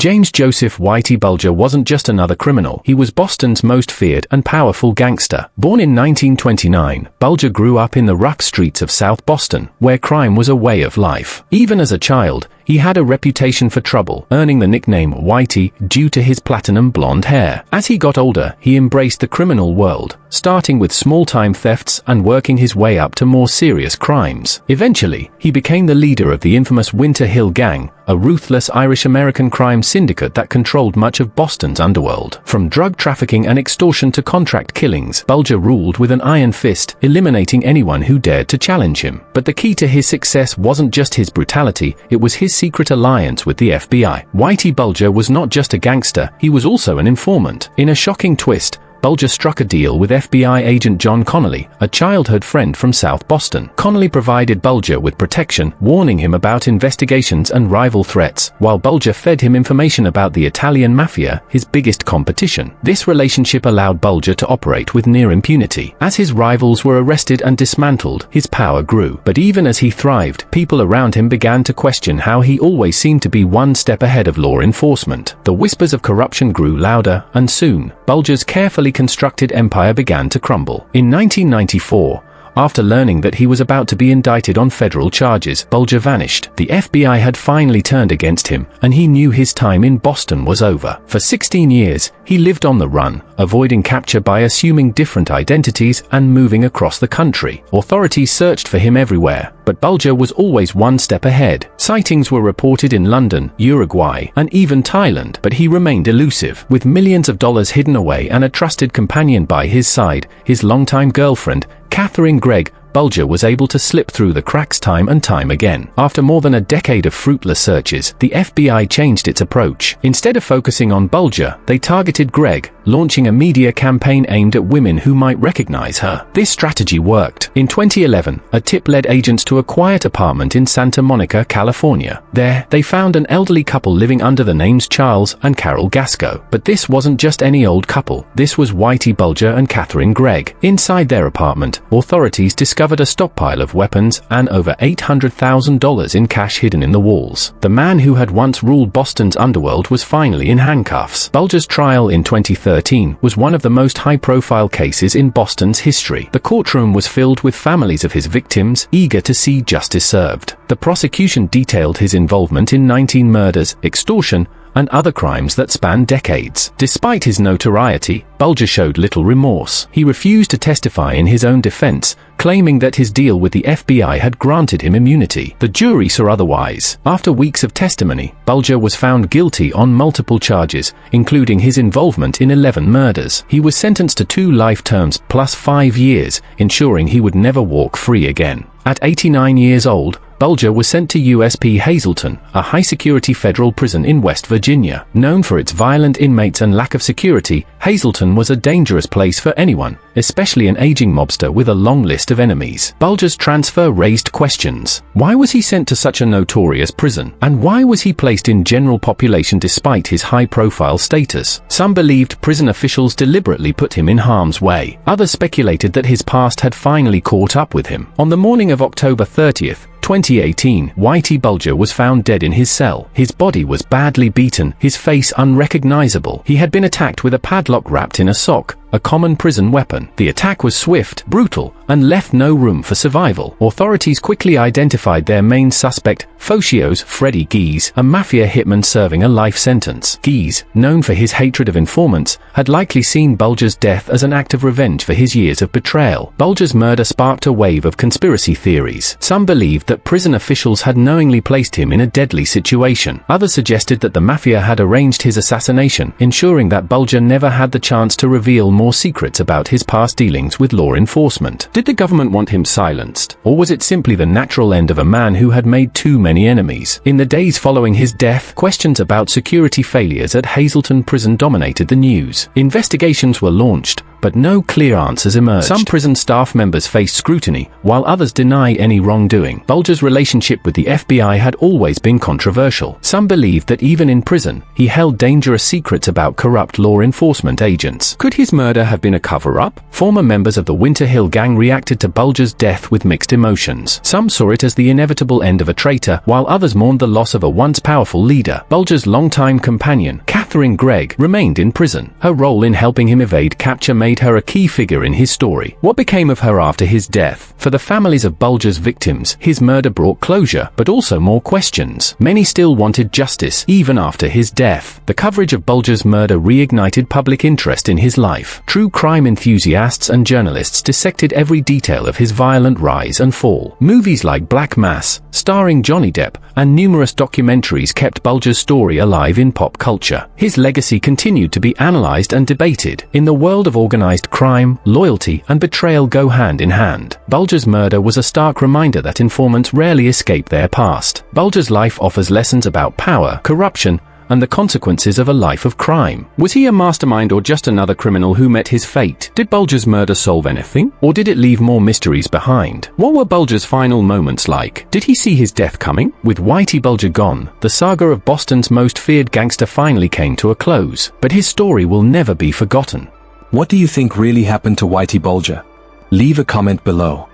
James Joseph Whitey Bulger wasn't just another criminal, he was Boston's most feared and powerful gangster. Born in 1929, Bulger grew up in the rough streets of South Boston, where crime was a way of life. Even as a child, he had a reputation for trouble, earning the nickname Whitey due to his platinum blonde hair. As he got older, he embraced the criminal world, starting with small-time thefts and working his way up to more serious crimes. Eventually, he became the leader of the infamous Winter Hill Gang, a ruthless Irish-American crime syndicate that controlled much of Boston's underworld. From drug trafficking and extortion to contract killings, Bulger ruled with an iron fist, eliminating anyone who dared to challenge him. But the key to his success wasn't just his brutality, it was his secret alliance with the FBI. Whitey Bulger was not just a gangster, he was also an informant. In a shocking twist, Bulger struck a deal with FBI agent John Connolly, a childhood friend from South Boston. Connolly provided Bulger with protection, warning him about investigations and rival threats, while Bulger fed him information about the Italian mafia, his biggest competition. This relationship allowed Bulger to operate with near impunity. As his rivals were arrested and dismantled, his power grew. But even as he thrived, people around him began to question how he always seemed to be one step ahead of law enforcement. The whispers of corruption grew louder, and soon, Bulger's carefully constructed empire began to crumble. In 1994, after learning that he was about to be indicted on federal charges, Bulger vanished. The FBI had finally turned against him, and he knew his time in Boston was over. For 16 years, he lived on the run, avoiding capture by assuming different identities and moving across the country. Authorities searched for him everywhere, but Bulger was always one step ahead. Sightings were reported in London, Uruguay, and even Thailand, but he remained elusive. With millions of dollars hidden away and a trusted companion by his side, his longtime girlfriend, Catherine Gregg, Bulger was able to slip through the cracks time and time again. After more than a decade of fruitless searches, the FBI changed its approach. Instead of focusing on Bulger, they targeted Gregg, launching a media campaign aimed at women who might recognize her. This strategy worked. In 2011, a tip led agents to a quiet apartment in Santa Monica, California. There, they found an elderly couple living under the names Charles and Carol Gasco. But this wasn't just any old couple. This was Whitey Bulger and Catherine Gregg. Inside their apartment, authorities discovered a stockpile of weapons and over $800,000 in cash hidden in the walls. The man who had once ruled Boston's underworld was finally in handcuffs. Bulger's trial in 2013 was one of the most high-profile cases in Boston's history. The courtroom was filled with families of his victims, eager to see justice served. The prosecution detailed his involvement in 19 murders, extortion, and other crimes that spanned decades. Despite his notoriety, Bulger showed little remorse. He refused to testify in his own defense, claiming that his deal with the FBI had granted him immunity. The jury saw otherwise. After weeks of testimony, Bulger was found guilty on multiple charges, including his involvement in 11 murders. He was sentenced to 2 life terms plus 5 years, ensuring he would never walk free again. At 89 years old, Bulger was sent to USP Hazleton, a high-security federal prison in West Virginia. Known for its violent inmates and lack of security, Hazleton was a dangerous place for anyone, especially an aging mobster with a long list of enemies. Bulger's transfer raised questions. Why was he sent to such a notorious prison? And why was he placed in general population despite his high-profile status? Some believed prison officials deliberately put him in harm's way. Others speculated that his past had finally caught up with him. On the morning of October 30th, 2018, Whitey Bulger was found dead in his cell. His body was badly beaten, his face unrecognizable. He had been attacked with a padlock wrapped in a sock, a common prison weapon. The attack was swift, brutal, and left no room for survival. Authorities quickly identified their main suspect, Focio's Freddie Gies, a mafia hitman serving a life sentence. Gies, known for his hatred of informants, had likely seen Bulger's death as an act of revenge for his years of betrayal. Bulger's murder sparked a wave of conspiracy theories. Some believed that prison officials had knowingly placed him in a deadly situation. Others suggested that the mafia had arranged his assassination, ensuring that Bulger never had the chance to reveal more secrets about his past dealings with law enforcement. Did the government want him silenced, or was it simply the natural end of a man who had made too many enemies? In the days following his death, questions about security failures at Hazleton Prison dominated the news. Investigations were launched, but no clear answers emerged. Some prison staff members faced scrutiny, while others deny any wrongdoing. Bulger's relationship with the FBI had always been controversial. Some believed that even in prison, he held dangerous secrets about corrupt law enforcement agents. Could his murder have been a cover-up? Former members of the Winter Hill Gang reacted to Bulger's death with mixed emotions. Some saw it as the inevitable end of a traitor, while others mourned the loss of a once powerful leader. Bulger's longtime companion, Catherine Gregg, remained in prison. Her role in helping him evade capture made her a key figure in his story. What became of her after his death? For the families of Bulger's victims, his murder brought closure, but also more questions. Many still wanted justice, even after his death. The coverage of Bulger's murder reignited public interest in his life. True crime enthusiasts and journalists dissected every detail of his violent rise and fall. Movies like Black Mass, starring Johnny Depp, and numerous documentaries kept Bulger's story alive in pop culture. His legacy continued to be analyzed and debated. In the world of organized crime, loyalty and betrayal go hand in hand. Bulger's murder was a stark reminder that informants rarely escape their past. Bulger's life offers lessons about power, corruption, and the consequences of a life of crime. Was he a mastermind or just another criminal who met his fate? Did Bulger's murder solve anything? Or did it leave more mysteries behind? What were Bulger's final moments like? Did he see his death coming? With Whitey Bulger gone, the saga of Boston's most feared gangster finally came to a close. But his story will never be forgotten. What do you think really happened to Whitey Bulger? Leave a comment below.